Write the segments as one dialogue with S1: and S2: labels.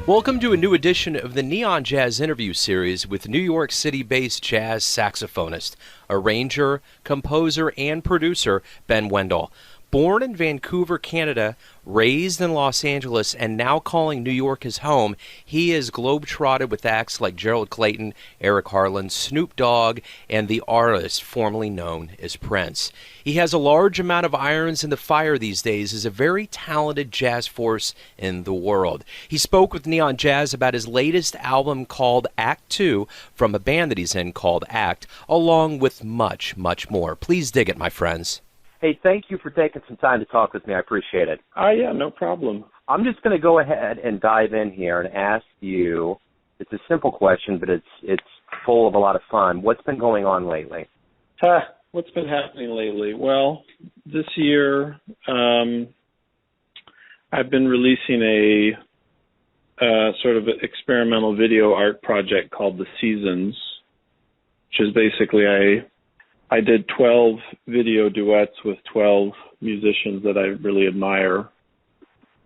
S1: Welcome to a new edition of the Neon Jazz interview series with New York City-based jazz saxophonist, arranger, composer, and producer Ben Wendel. Born in Vancouver, Canada, raised in Los Angeles, and now calling New York his home, he has globe-trotted with acts like Gerald Clayton, Harland, Snoop Dogg, and the artist formerly known as Prince. He has a large amount of irons in the fire these days as a very talented jazz force in the world. He spoke with Neon Jazz about his latest album called Act 2 from a band that he's in called Act, along with much, much more. Please dig it, my friends.
S2: Hey, thank you for taking some time to talk with me. I appreciate it.
S3: Yeah, no problem.
S2: I'm just going to go ahead and dive in here and ask you, it's a simple question, but it's full of a lot of fun. What's been going on lately?
S3: What's been happening lately? Well, this year I've been releasing a sort of experimental video art project called The Seasons, which is basically I did 12 video duets with 12 musicians that I really admire.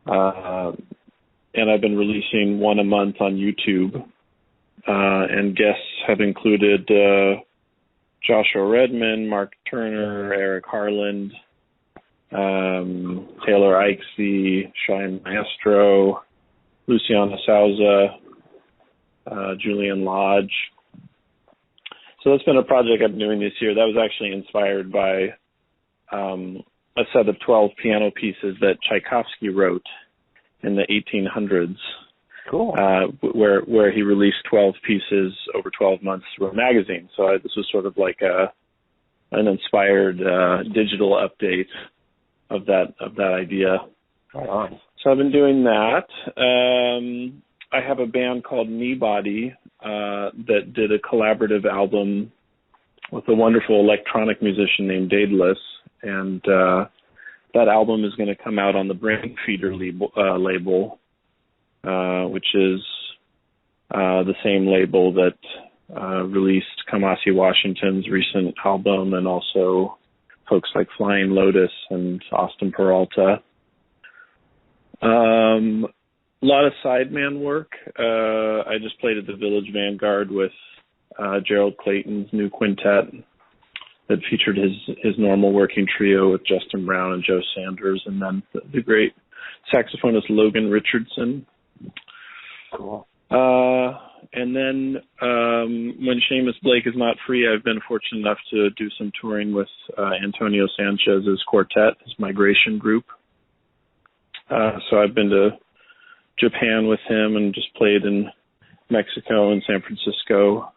S3: And I've been releasing one a month on YouTube. And guests have included Joshua Redman, Mark Turner, Harland, Taylor Ikesy, Shine Maestro, Luciana Souza, Julian Lodge. So that's been a project I've been doing this year. That was actually inspired by a set of 12 piano pieces that Tchaikovsky wrote in the 1800s.
S2: Cool.
S3: Where he released 12 pieces over 12 months through a magazine. So this was sort of like an inspired digital update of that idea.
S2: Right on.
S3: So I've been doing that. I have a band called Knee Body that did a collaborative album with a wonderful electronic musician named Daedalus, and that album is going to come out on the Brain Feeder label, which is the same label that released Kamasi Washington's recent album, and also folks like Flying Lotus and Austin Peralta. A lot of sideman work. I just played at the Village Vanguard with Gerald Clayton's new quintet that featured his normal working trio with Justin Brown and Joe Sanders, and then the great saxophonist Logan Richardson.
S2: Cool.
S3: And then when Seamus Blake is not free, I've been fortunate enough to do some touring with Antonio Sanchez's quartet, his Migration group. So I've been to Japan with him and just played in Mexico and San Francisco.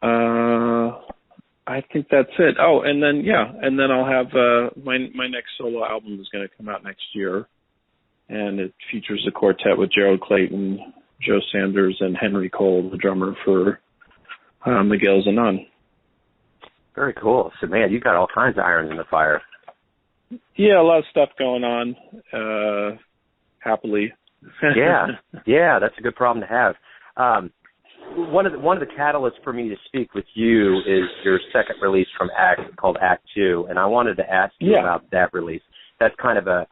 S3: I think that's it. Oh, and then I'll have my next solo album is going to come out next year, and it features a quartet with Gerald Clayton, Joe Sanders, and Henry Cole, the drummer for Miguel Zanon.
S2: Very cool. So, man, you got all kinds of irons in the fire.
S3: Yeah, a lot of stuff going on. Happily.
S2: yeah, that's a good problem to have. One of the catalysts for me to speak with you is your second release from Act called Act 2, and I wanted to ask you about that release. That's kind of a,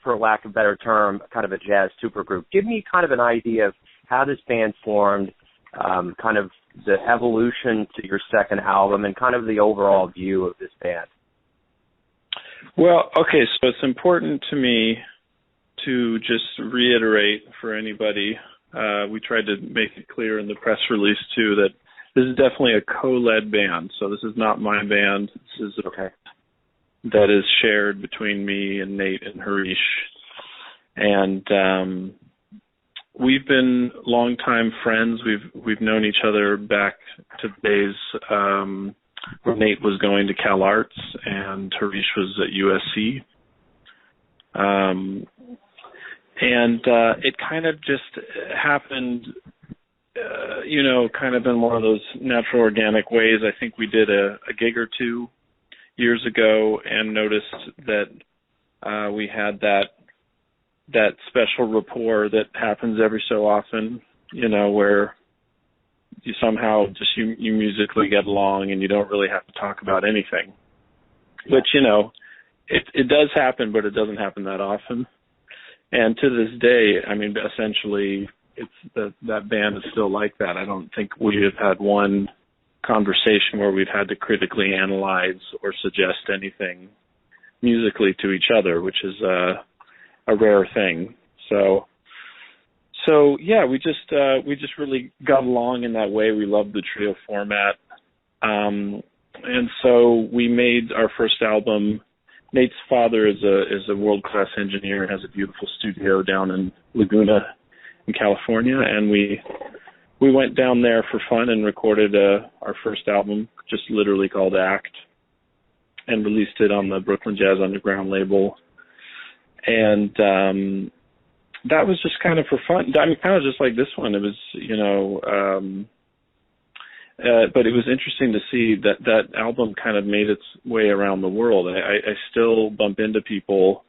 S2: for lack of a better term, kind of a jazz supergroup. Give me kind of an idea of how this band formed, kind of the evolution to your second album, and kind of the overall view of this band.
S3: Well, okay, so it's important to me to just reiterate for anybody, we tried to make it clear in the press release too, that this is definitely a co-led band. So this is not my band. This is that is shared between me and Nate and Harish. And we've been longtime friends. We've known each other back to the days where Nate was going to Cal Arts and Harish was at USC. And it kind of just happened, kind of in one of those natural, organic ways. I think we did a gig or two years ago and noticed that we had that special rapport that happens every so often, where you somehow just you musically get along and you don't really have to talk about anything. But, it does happen, but it doesn't happen that often. And to this day, I mean, essentially, it's that band is still like that. I don't think we have had one conversation where we've had to critically analyze or suggest anything musically to each other, which is a rare thing. So yeah, we just really got along in that way. We loved the trio format, and so we made our first album. Nate's father is a world-class engineer and has a beautiful studio down in Laguna, in California, and we went down there for fun and recorded our first album, just literally called Act, and released it on the Brooklyn Jazz Underground label. And that was just kind of for fun. I mean, kind of just like this one. It was, but it was interesting to see that album kind of made its way around the world. I still bump into people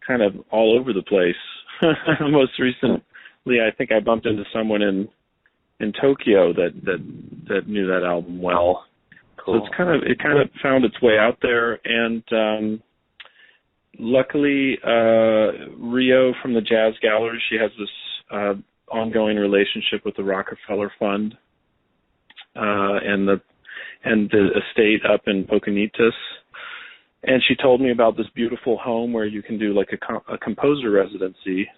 S3: kind of all over the place. Most recently, I think I bumped into someone in Tokyo that knew that album well. Cool. So it kind of found its way out there, and luckily, Rio from the Jazz Gallery, she has this ongoing relationship with the Rockefeller Fund and the estate up in Pocahontas. And she told me about this beautiful home where you can do like a composer residency.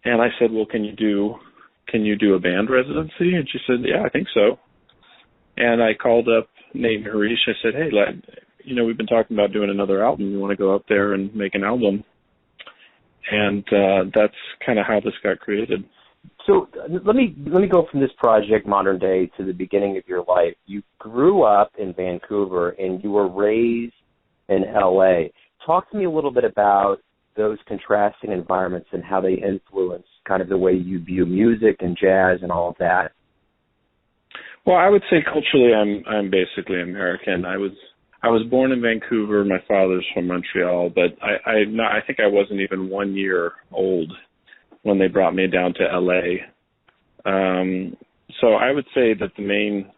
S3: And I said, well, can you do a band residency? And she said, yeah, I think so. And I called up Nate and Harish. I said, hey, we've been talking about doing another album. You want to go up there and make an album? And that's kind of how this got created.
S2: So let me go from this project, Modern Day, to the beginning of your life. You grew up in Vancouver and you were raised in L.A. Talk to me a little bit about those contrasting environments and how they influence kind of the way you view music and jazz and all of that.
S3: Well, I would say culturally I'm basically American. I was born in Vancouver. My father's from Montreal, but I think I wasn't even 1 year old when they brought me down to LA. So I would say that the main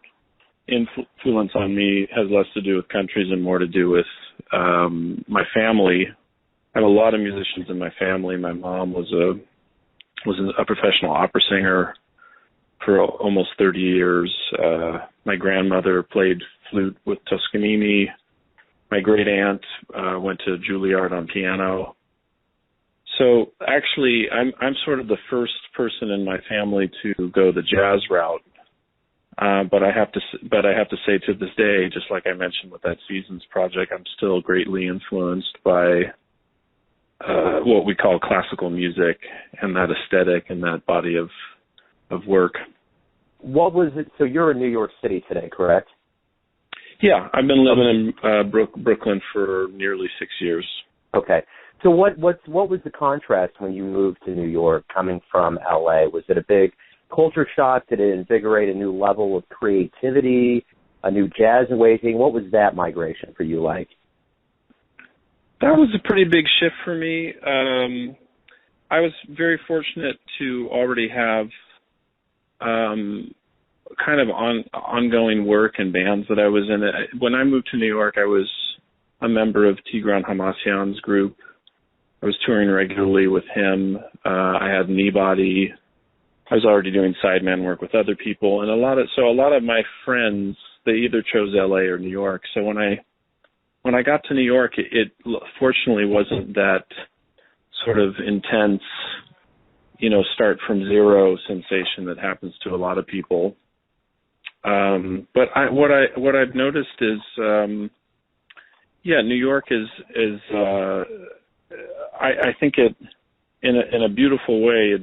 S3: influence on me has less to do with countries and more to do with my family. I have a lot of musicians in my family. My mom was a professional opera singer for almost 30 years. My grandmother played flute with Toscanini. My great aunt went to Juilliard on piano. So actually, I'm sort of the first person in my family to go the jazz route. But I have to say to this day, just like I mentioned with that Seasons project, I'm still greatly influenced by what we call classical music and that aesthetic and that body of work.
S2: What was it? So you're in New York City today, correct?
S3: Yeah, I've been living in Brooklyn for nearly 6 years.
S2: Okay. So what was the contrast when you moved to New York coming from LA? Was it a big culture shock? Did it invigorate a new level of creativity, a new jazz awakening? What was that migration for you like?
S3: That was a pretty big shift for me. I was very fortunate to already have kind of ongoing work and bands that I was in. When I moved to New York, I was a member of Tigran Hamasyan's group. I was touring regularly with him. I had Kneebody. I was already doing sideman work with other people, and a lot of my friends, they either chose LA or New York. So when I got to New York, it fortunately wasn't that sort of intense, start from zero sensation that happens to a lot of people. But what I've noticed is, New York is I think it in a beautiful way.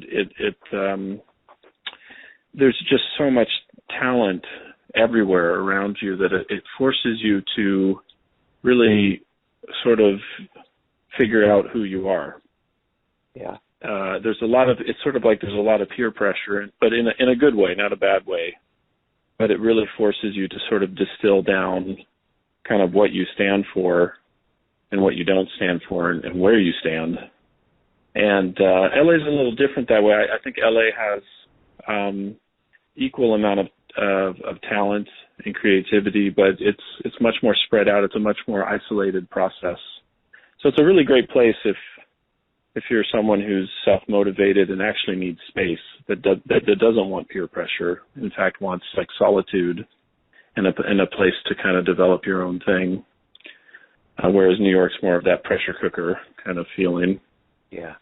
S3: There's just so much talent everywhere around you that it forces you to really sort of figure out who you are.
S2: Yeah.
S3: It's sort of like there's a lot of peer pressure, but in a good way, not a bad way. But it really forces you to sort of distill down kind of what you stand for and what you don't stand for and where you stand. And LA is a little different that way. I think LA has equal amount of talent and creativity, but it's much more spread out. It's a much more isolated process. So it's a really great place if if you're someone who's self-motivated and actually needs space, that doesn't want peer pressure, in fact wants like solitude and a place to kind of develop your own thing, whereas New York's more of that pressure cooker kind of feeling.
S2: Yeah.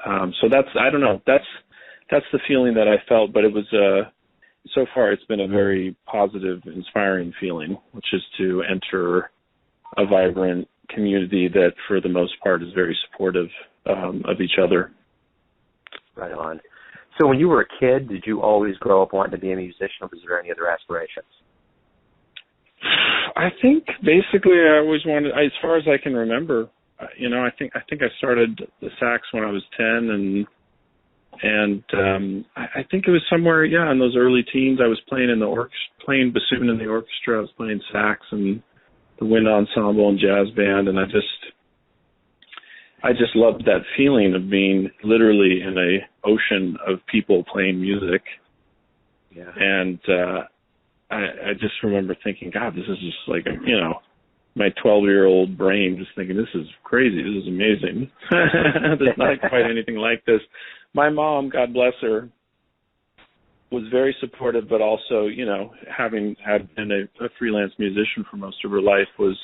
S3: So I don't know, that's the feeling that I felt, but it was so far it's been a very positive, inspiring feeling, which is to enter a vibrant community that for the most part is very supportive of each other.
S2: Right on. So when you were a kid, did you always grow up wanting to be a musician, or was there any other aspirations?
S3: I think basically I always wanted, as far as I can remember, I think I started the sax when I was 10, and I think it was somewhere, in those early teens. I was playing playing bassoon in the orchestra. I was playing sax and the wind ensemble and jazz band, and I just loved that feeling of being literally in a ocean of people playing music.
S2: Yeah.
S3: And I just remember thinking, God, this is just like, my 12-year-old brain just thinking, this is crazy. This is amazing. There's not quite anything like this. My mom, God bless her, was very supportive, but also, having been a freelance musician for most of her life, was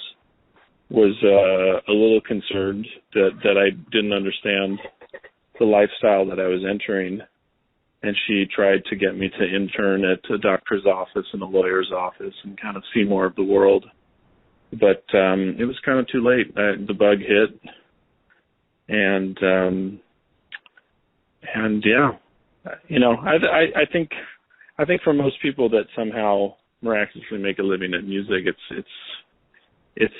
S3: a little concerned that I didn't understand the lifestyle that I was entering. And she tried to get me to intern at a doctor's office and a lawyer's office and kind of see more of the world. But it was kind of too late. The bug hit. And yeah, I think for most people that somehow miraculously make a living at music, it's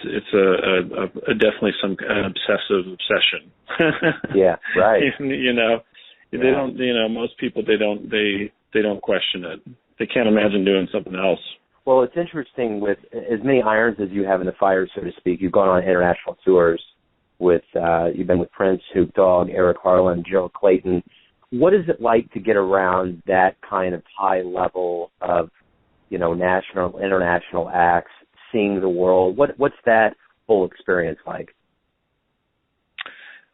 S3: a definitely an obsessive obsession.
S2: Yeah, right.
S3: They don't. Most people they don't question it. They can't imagine doing something else.
S2: Well, it's interesting with as many irons as you have in the fire, so to speak. You've gone on international tours with you've been with Prince, Snoop Dogg, Eric Harland, Gerald Clayton. What is it like to get around that kind of high level of, national, international acts, seeing the world? What's that whole experience like?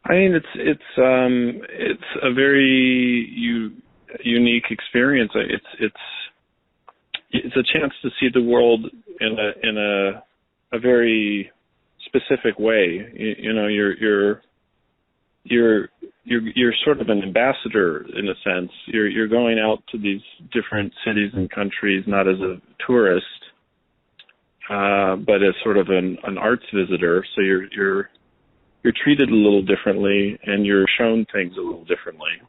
S3: I mean, it's a very unique experience. It's a chance to see the world in a very specific way. You're sort of an ambassador in a sense. You're going out to these different cities and countries not as a tourist, but as sort of an arts visitor. So you're treated a little differently, and you're shown things a little differently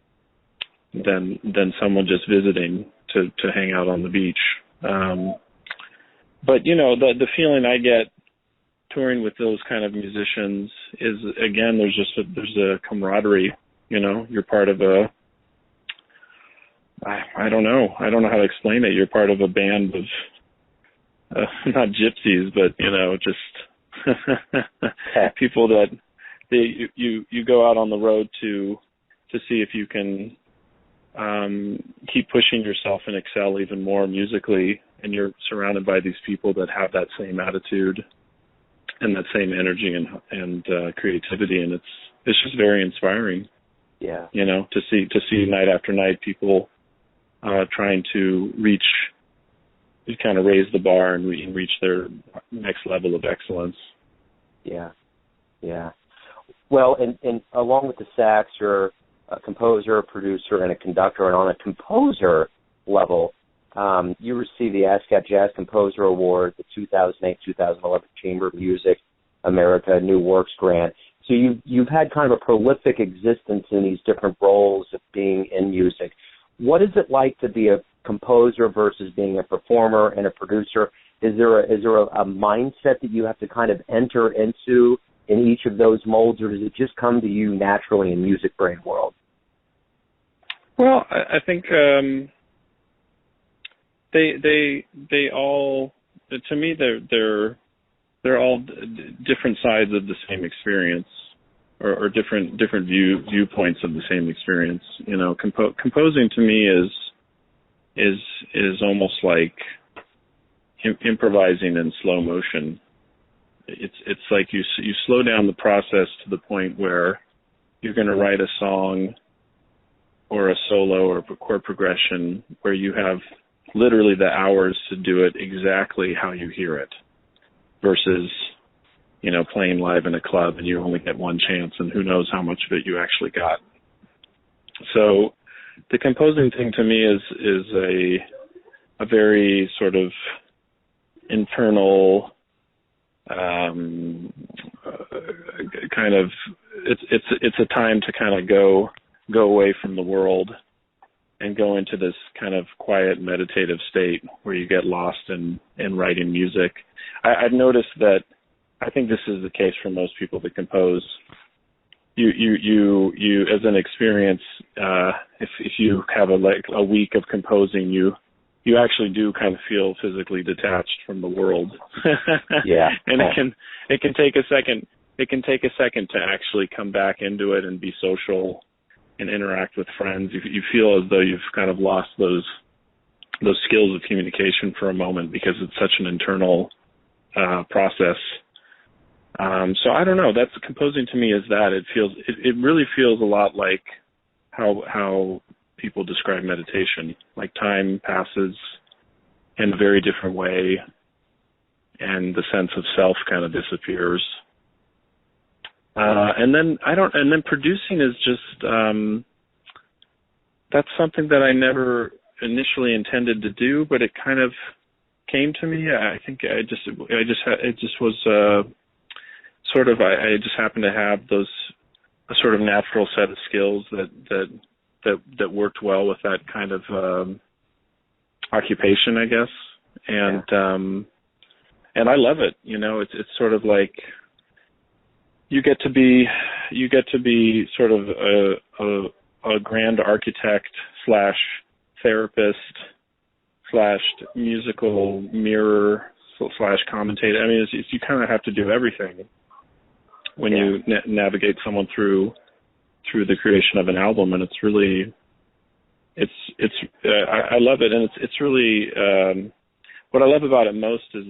S3: than someone just visiting to hang out on the beach. But the feeling I get touring with those kind of musicians is, again, there's a camaraderie. You're part of I don't know how to explain it. You're part of a band of not gypsies, but just people that you go out on the road to see if you can keep pushing yourself and excel even more musically, and you're surrounded by these people that have that same attitude and that same energy and creativity, and it's just very inspiring.
S2: Yeah.
S3: To see night after night people trying to kind of raise the bar and reach their next level of excellence.
S2: Yeah. Yeah. Well, and along with the sax, you're a composer, a producer, and a conductor. And on a composer level, you received the ASCAP Jazz Composer Award, the 2008-2011 Chamber of Music America New Works Grant. So you've had kind of a prolific existence in these different roles of being in music. What is it like to be a composer versus being a performer and a producer? Is there a mindset that you have to kind of enter into in each of those molds, or does it just come to you naturally in music brain world?
S3: Well, I think they all, to me, they're all different sides of the same experience, or different viewpoints of the same experience. Composing to me is almost like improvising in slow motion. It's like you slow down the process to the point where you're going to write a song or a solo or a chord progression where you have literally the hours to do it exactly how you hear it versus, you know, playing live in a club and you only get one chance and who knows how much of it you actually got. So the composing thing to me is a very sort of internal kind of it's a time to kind of go away from the world and go into this kind of quiet meditative state where you get lost in writing music. I've noticed that I think this is the case for most people that compose. You as an experience, if you have a week of composing, you actually do kind of feel physically detached from the world.
S2: Yeah.
S3: And it can take a second. It can take a second to actually come back into it and be social and interact with friends. You feel as though you've kind of lost those skills of communication for a moment because it's such an internal process. So I don't know. That's composing to me is that it really feels a lot like how people describe meditation. Like time passes in a very different way, and the sense of self kind of disappears. And then producing is just that's something that I never initially intended to do, but it kind of came to me. I think it just was sort of I just happened to have a sort of natural set of skills that worked well with that kind of occupation, I guess. And I love it. You know, it's sort of like you get to be sort of a grand architect / therapist / musical mirror / commentator. I mean, you kind of have to do everything when you navigate someone through the creation of an album, and it's really, I love it, and it's really what I love about it most is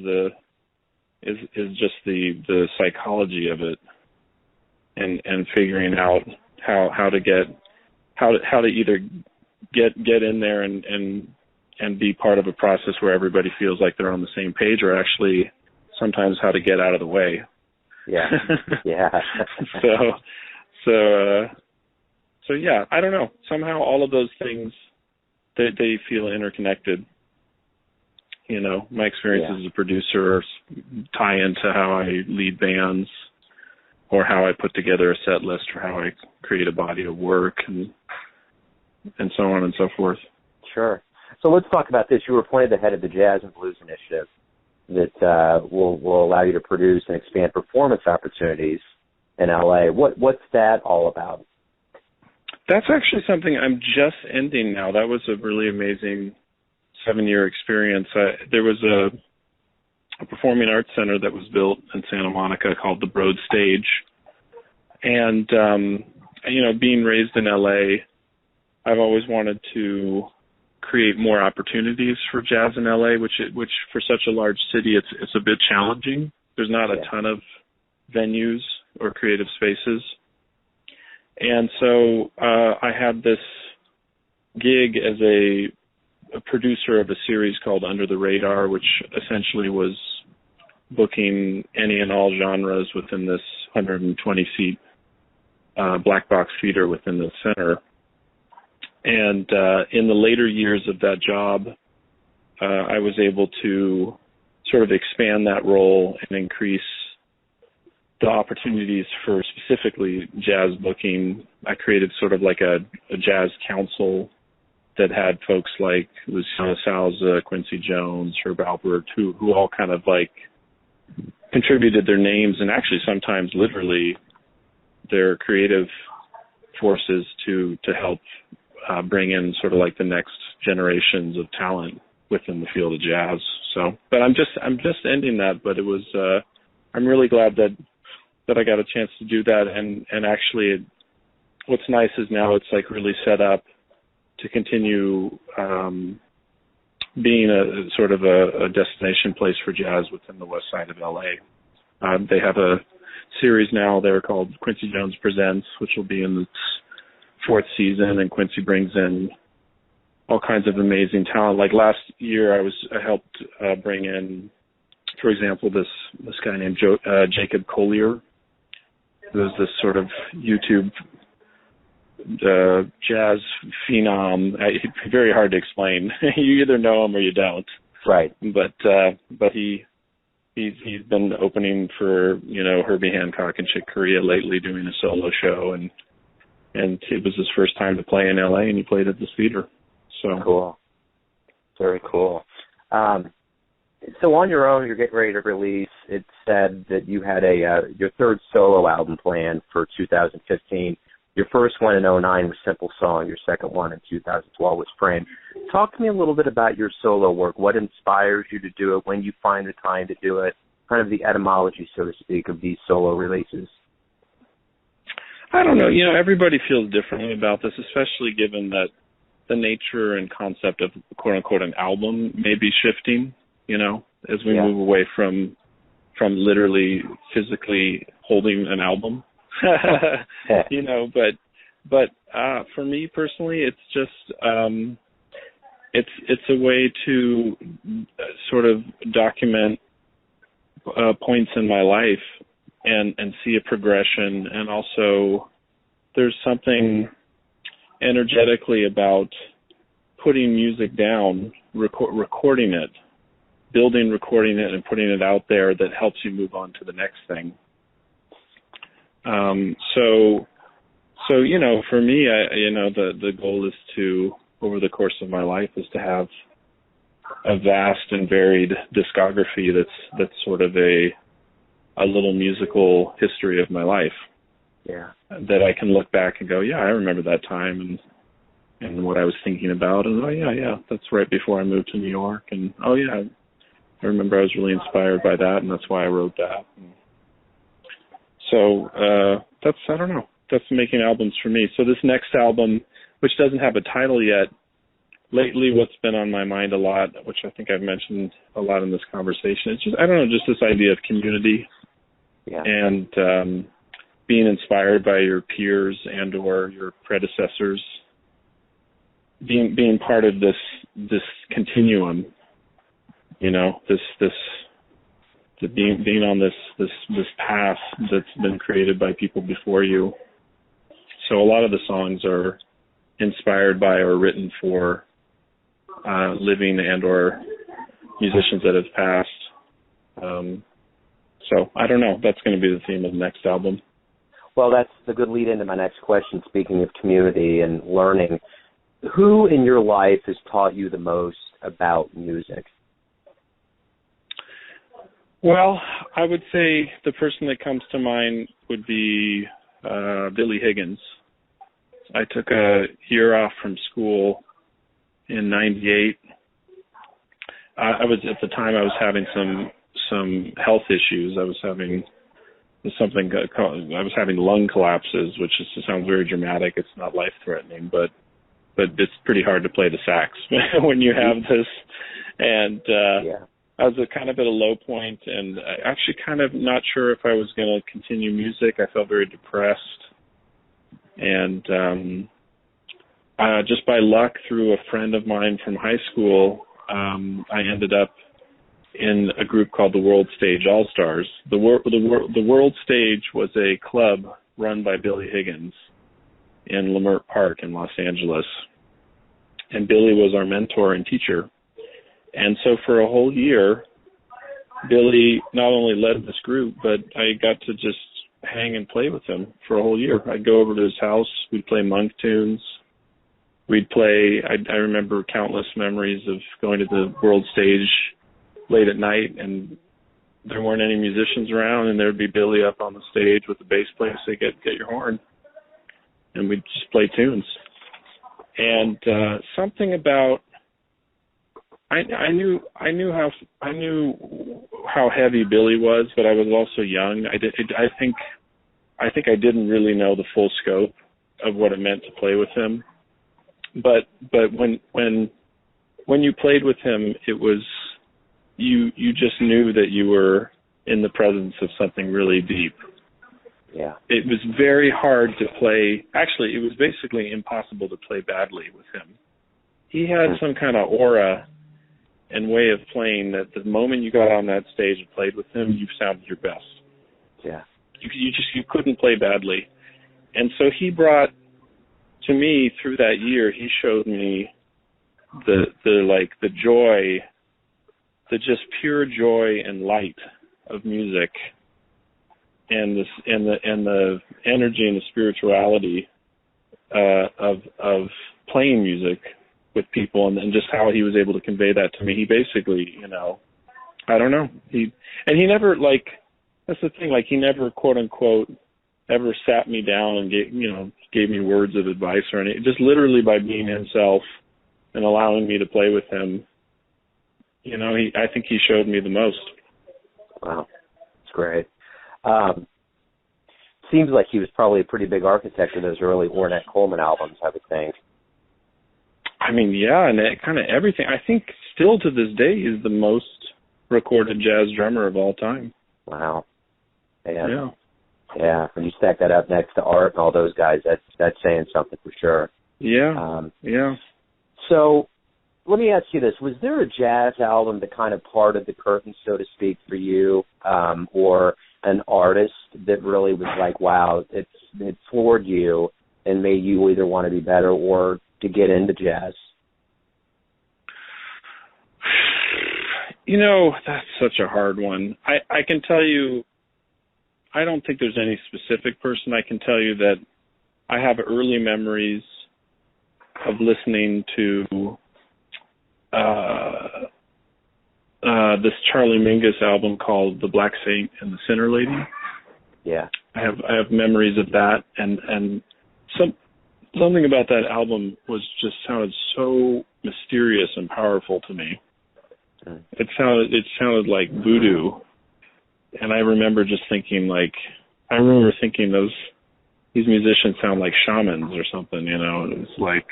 S3: just the psychology of it, and figuring out how to either get in there and be part of a process where everybody feels like they're on the same page, or actually sometimes how to get out of the way.
S2: Yeah. Yeah.
S3: So yeah, I don't know. Somehow all of those things, they feel interconnected. You know, my experience as a producer tie into how I lead bands, or how I put together a set list, or how I create a body of work, and so on and so forth.
S2: Sure. So let's talk about this. You were appointed the head of the Jazz and Blues Initiative that will allow you to produce and expand performance opportunities in LA. What's that all about?
S3: That's actually something I'm just ending now. That was a really amazing 7-year experience. There was a performing arts center that was built in Santa Monica called the Broad Stage. And, you know, being raised in LA, I've always wanted to create more opportunities for jazz in LA, which for such a large city, it's a bit challenging. There's not a ton of venues or creative spaces. And so I had this gig as a producer of a series called Under the Radar, which essentially was booking any and all genres within this 120-seat black box theater within the center. And in the later years of that job, I was able to sort of expand that role and increase the opportunities for specifically jazz booking. I created sort of like a jazz council that had folks like Luciano Salza, Quincy Jones, Herb Alpert, who all kind of like contributed their names and actually sometimes literally their creative forces to help bring in sort of like the next generations of talent within the field of jazz. So, but I'm just ending that, but it was, I'm really glad that I got a chance to do that. And actually what's nice is now it's like really set up to continue, being a sort of a destination place for jazz within the west side of LA. They have series now. They're called Quincy Jones Presents, which will be in its fourth season, and Quincy brings in all kinds of amazing talent. Like last year, I helped bring in, for example, this guy named Jacob Collier, who's this sort of YouTube jazz phenom. Very hard to explain. You either know him or you don't.
S2: Right.
S3: But he's been opening for Herbie Hancock and Chick Corea lately, doing a solo show, and it was his first time to play in LA, and he played at this theater. So
S2: cool. Very cool. So on your own, you're getting ready to release. It said that you had your third solo album planned for 2015. Your first one in 2009 was Simple Song. Your second one in 2012 was Frame. Talk to me a little bit about your solo work. What inspires you to do it? When you find the time to do it? Kind of the etymology, so to speak, of these solo releases.
S3: I don't know. Everybody feels differently about this, especially given that the nature and concept of "quote unquote" an album may be shifting. As we move away from literally physically holding an album. But for me personally, it's just it's a way to sort of document points in my life and see a progression, and also there's something energetically about putting music down, recording it, recording it, and putting it out there that helps you move on to the next thing. So for me, the goal is to, over the course of my life, is to have a vast and varied discography that's sort of a little musical history of my life.
S2: Yeah. That
S3: I can look back and go, yeah, I remember that time and what I was thinking about, and that's right before I moved to New York, and I remember I was really inspired by that, and that's why I wrote that. So I don't know. That's making albums for me. So this next album, which doesn't have a title yet, lately what's been on my mind a lot, which I think I've mentioned a lot in this conversation, it's just, I don't know, just this idea of community and being inspired by your peers and or your predecessors, being part of this continuum, being on this path that's been created by people before you. So a lot of the songs are inspired by or written for living and or musicians that have passed. So I don't know. That's going to be the theme of the next album.
S2: Well, that's a good lead into my next question. Speaking of community and learning, who in your life has taught you the most about music?
S3: Well, I would say the person that comes to mind would be Billy Higgins. I took a year off from school in '98. I was having some health issues. I was having lung collapses, which sounds very dramatic. It's not life-threatening, but it's pretty hard to play the sax when you have this. And I was kind of at a low point, and I actually kind of not sure if I was going to continue music. I felt very depressed. And just by luck, through a friend of mine from high school, I ended up in a group called the World Stage All-Stars. The World Stage was a club run by Billy Higgins in Leimert Park in Los Angeles. And Billy was our mentor and teacher. And so for a whole year, Billy not only led this group, but I got to just hang and play with him for a whole year. I'd go over to his house. We'd play monk tunes. We'd play, I remember countless memories of going to the World Stage late at night, and there weren't any musicians around, and there'd be Billy up on the stage with the bass player say, get your horn. And we'd just play tunes. And something about, I knew how heavy Billy was, but I was also young. I think I didn't really know the full scope of what it meant to play with him. But when you played with him, it was you just knew that you were in the presence of something really deep.
S2: Yeah.
S3: It was very hard to play. Actually, it was basically impossible to play badly with him. He had some kind of aura and way of playing that the moment you got on that stage and played with him, you sounded your best.
S2: Yeah.
S3: You couldn't play badly. And so he brought to me through that year, he showed me the joy, the just pure joy and light of music, and the energy and the spirituality of playing music with people, and just how he was able to convey that to me. He basically, I don't know. He never, like, that's the thing, like, he never, quote unquote, ever sat me down and gave me words of advice or anything. Just literally by being himself and allowing me to play with him, I think he showed me the most.
S2: Wow, that's great. Seems like he was probably a pretty big architect of those early Ornette Coleman albums, I would think.
S3: I mean, yeah, and kind of everything. I think still to this day he's the most recorded jazz drummer of all time.
S2: Wow. Man.
S3: Yeah.
S2: Yeah, when you stack that up next to Art and all those guys, that's saying something for sure.
S3: Yeah. Yeah.
S2: So let me ask you this. Was there a jazz album that kind of parted the curtain, so to speak, for you, or an artist that really was like, wow, it floored you and made you either want to be better or to get into jazz?
S3: That's such a hard one. I can tell you, I don't think there's any specific person. I can tell you that I have early memories of listening to this Charlie Mingus album called The Black Saint and the Sinner Lady.
S2: Yeah.
S3: I have memories of that, and something about that album sounded so mysterious and powerful to me. It sounded like voodoo, and I remember just thinking these musicians sound like shamans or something, It was like,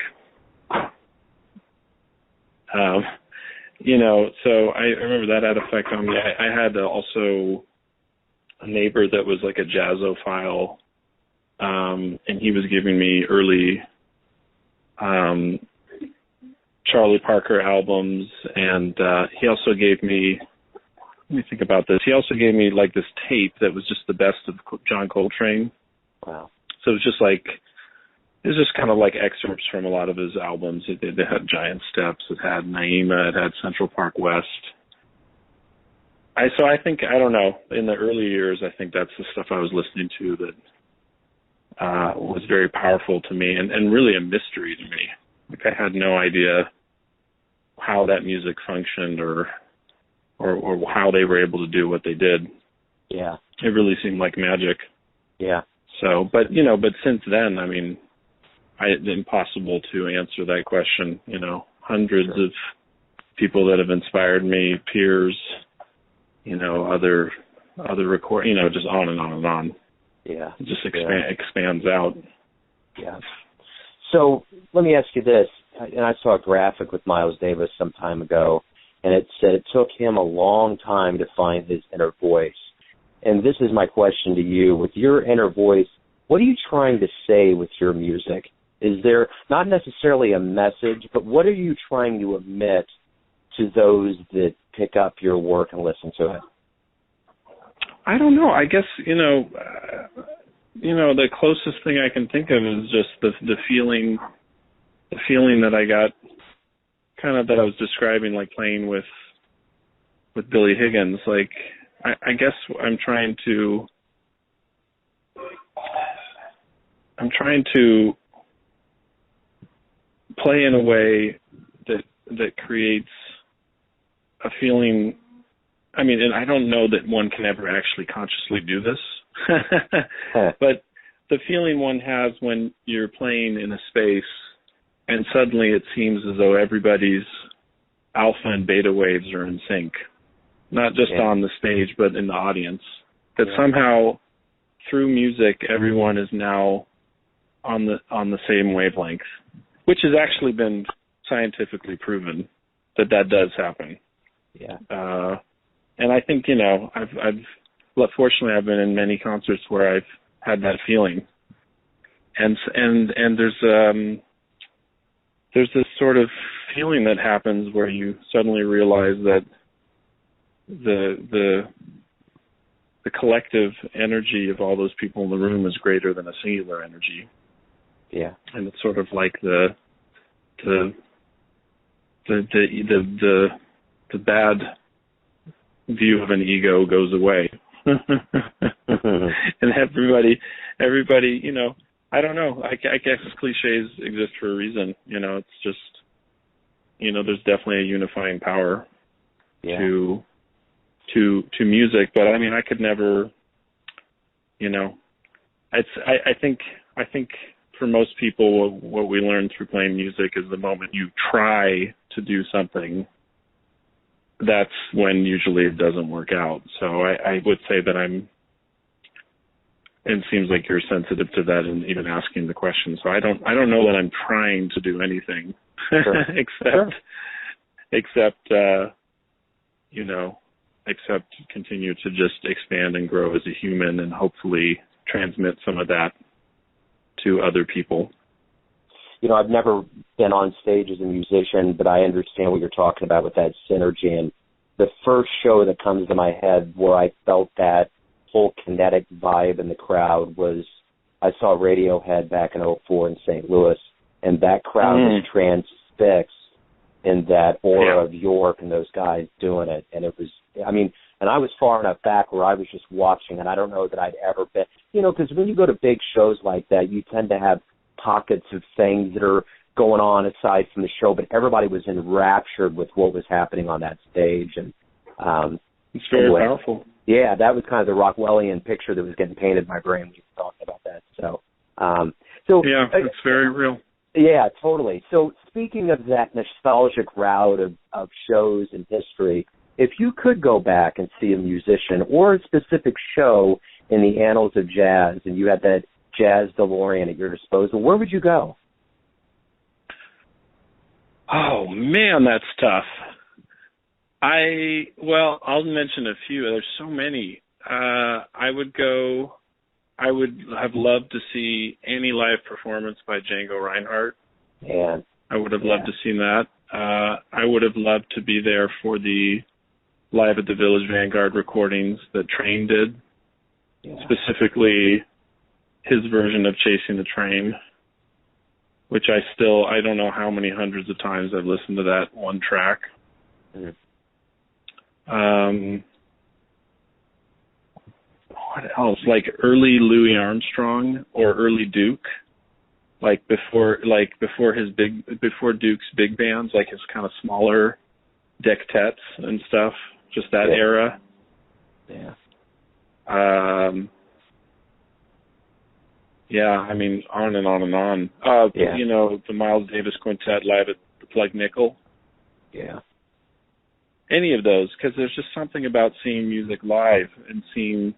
S3: so I remember that had effect on me. I had also a neighbor that was like a jazzophile, and he was giving me early Charlie Parker albums, and he also gave me, let me think about this, he also gave me like this tape that was just the best of John Coltrane.
S2: Wow.
S3: So it was just kind of like excerpts from a lot of his albums. It had Giant Steps, it had Naima, it had Central Park West. So I think, I don't know, in the early years, I think that's the stuff I was listening to that was very powerful to me and really a mystery to me. Like, I had no idea how that music functioned or how they were able to do what they did.
S2: Yeah.
S3: It really seemed like magic.
S2: Yeah.
S3: So, but since then, I mean, it's impossible to answer that question. Hundreds of people that have inspired me, peers, other record, just on and on and on.
S2: Yeah.
S3: It just expands out.
S2: Yeah. So let me ask you this, and I saw a graphic with Miles Davis some time ago, and it said it took him a long time to find his inner voice. And this is my question to you. With your inner voice, what are you trying to say with your music? Is there not necessarily a message, but what are you trying to emit to those that pick up your work and listen to it?
S3: I don't know. I guess, the closest thing I can think of is just the feeling that I got, kind of that I was describing, like playing with Billy Higgins. Like, I guess I'm trying to play in a way that creates a feeling. I mean, and I don't know that one can ever actually consciously do this, but the feeling one has when you're playing in a space and suddenly it seems as though everybody's alpha and beta waves are in sync, not just on the stage, but in the audience, that somehow through music, everyone is now on the same wavelength, which has actually been scientifically proven that does happen.
S2: Yeah.
S3: And I think, fortunately I've been in many concerts where I've had that feeling. And there's this sort of feeling that happens where you suddenly realize that the collective energy of all those people in the room is greater than a singular energy.
S2: Yeah.
S3: And it's sort of like the bad view of an ego goes away. And everybody, you know, I don't know. I guess cliches exist for a reason. You know, it's just, you know, there's definitely a unifying power to music. But I mean, I could never, you know, I think for most people, what we learn through playing music is the moment you try to do something, that's when usually it doesn't work out. So I would say that it seems like you're sensitive to that and even asking the question. So I don't know that I'm trying to do anything except continue to just expand and grow as a human and hopefully transmit some of that to other people.
S2: You know, I've never been on stage as a musician, but I understand what you're talking about with that synergy. And the first show that comes to my head where I felt that whole kinetic vibe in the crowd was I saw Radiohead back in '04 in St. Louis, and that crowd was transfixed in that aura of York and those guys doing it. And it was, I mean, and I was far enough back where I was just watching, and I don't know that I'd ever been, you know, because when you go to big shows like that, you tend to have pockets of things that are going on aside from the show, but everybody was enraptured with what was happening on that stage. And
S3: it's very powerful.
S2: Yeah, that was kind of the Rockwellian picture that was getting painted in my brain when you were talking about that. So yeah,
S3: it's very real.
S2: Yeah, totally. So speaking of that nostalgic route of shows and history, if you could go back and see a musician or a specific show in the annals of jazz and you had that jazz DeLorean at your disposal, where would you go?
S3: Oh, man, that's tough. I'll mention a few. There's so many. I would have loved to see any live performance by Django Reinhardt.
S2: Yeah.
S3: I would have loved to see that. I would have loved to be there for the Live at the Village Vanguard recordings that Train did, specifically his version of Chasing the Train, which I don't know how many hundreds of times I've listened to that one track.
S2: Mm-hmm.
S3: What else? Like early Louis Armstrong or early Duke, before Duke's big bands, like his kind of smaller dectets and stuff, just that era.
S2: Yeah.
S3: I mean, on and on and on. You know, the Miles Davis Quintet live at the Plug Nickel.
S2: Yeah.
S3: Any of those, because there's just something about seeing music live and seeing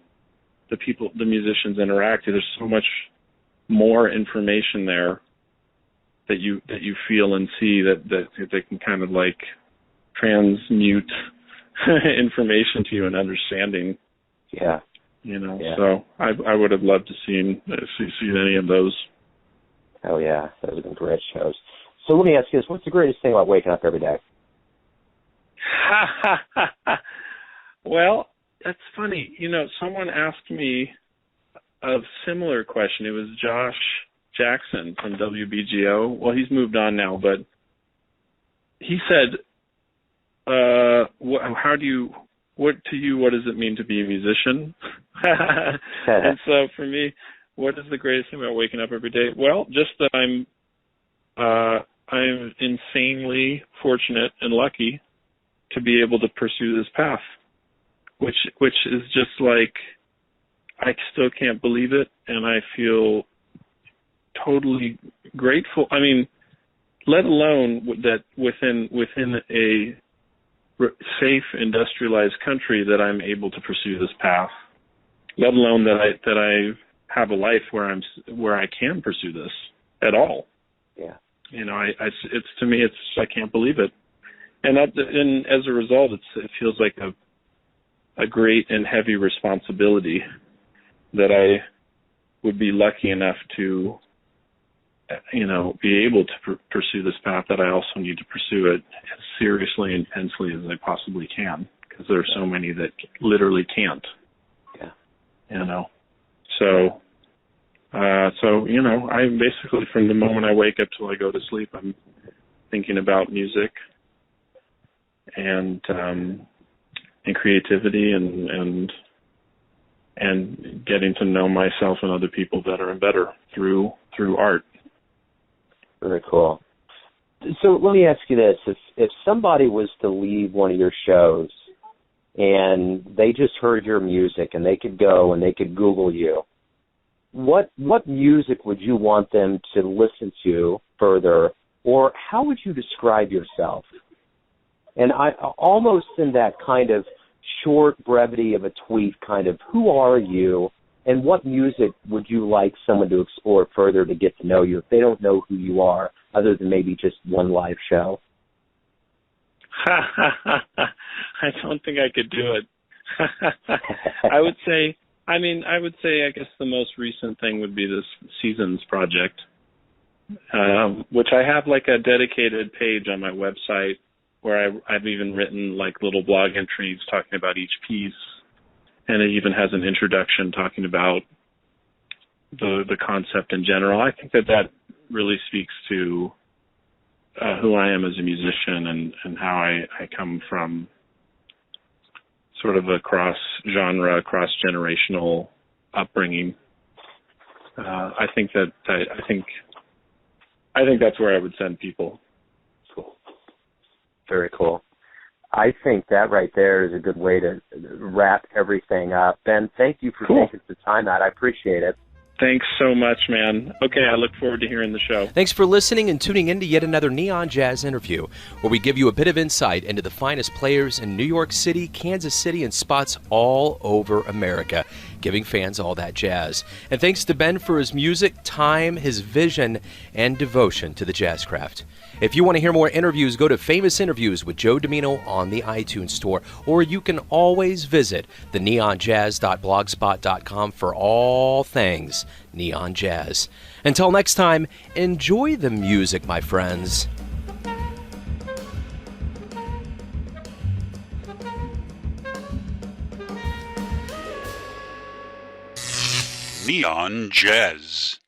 S3: the musicians interact. There's so much more information there that you feel and see that they can kind of like transmute information to you and understanding.
S2: Yeah.
S3: You know, so I would have loved to see any of those.
S2: Oh yeah, those have been great shows. So let me ask you this: what's the greatest thing about waking up every day?
S3: Well, that's funny. You know, someone asked me a similar question. It was Josh Jackson from WBGO. Well, he's moved on now, but he said, what does it mean to be a musician? And so for me, what is the greatest thing about waking up every day? Well, just that I'm insanely fortunate and lucky to be able to pursue this path, which is just like, I still can't believe it, and I feel totally grateful. I mean, let alone that within a safe, industrialized country that I'm able to pursue this path, let alone that I have a life where I can pursue this at all.
S2: Yeah.
S3: You know, to me, I can't believe it. And as a result, it feels like a great and heavy responsibility that would be lucky enough to, be able to pursue this path, that I also need to pursue it as seriously and intensely as I possibly can, because there are so many that literally can't.
S2: Yeah.
S3: So, I basically, from the moment I wake up till I go to sleep, I'm thinking about music and creativity and getting to know myself and other people better and better through art.
S2: Very cool. So let me ask you this. If somebody was to leave one of your shows and they just heard your music and they could go and they could Google you, what music would you want them to listen to further, or how would you describe yourself? And I almost in that kind of short brevity of a tweet, kind of, who are you and what music would you like someone to explore further to get to know you if they don't know who you are other than maybe just one live show?
S3: I don't think I could do it. I would say, I guess the most recent thing would be this Seasons project, which I have like a dedicated page on my website where I've even written like little blog entries talking about each piece. And it even has an introduction talking about the concept in general. I think that really speaks to who I am as a musician and how I come from sort of a cross-genre, cross-generational upbringing. I think that's where I would send people.
S2: Cool. Very cool. I think that right there is a good way to wrap everything up. Ben, thank you for taking the time out. I appreciate it.
S3: Thanks so much, man. Okay, I look forward to hearing the show.
S1: Thanks for listening and tuning in to yet another Neon Jazz interview, where we give you a bit of insight into the finest players in New York City, Kansas City, and spots all over America, giving fans all that jazz. And thanks to Ben for his music, time, his vision, and devotion to the jazz craft. If you want to hear more interviews, go to Famous Interviews with Joe Domino on the iTunes Store, or you can always visit the neonjazz.blogspot.com for all things neon jazz. Until next time, enjoy the music, my friends.
S4: Neon Jazz.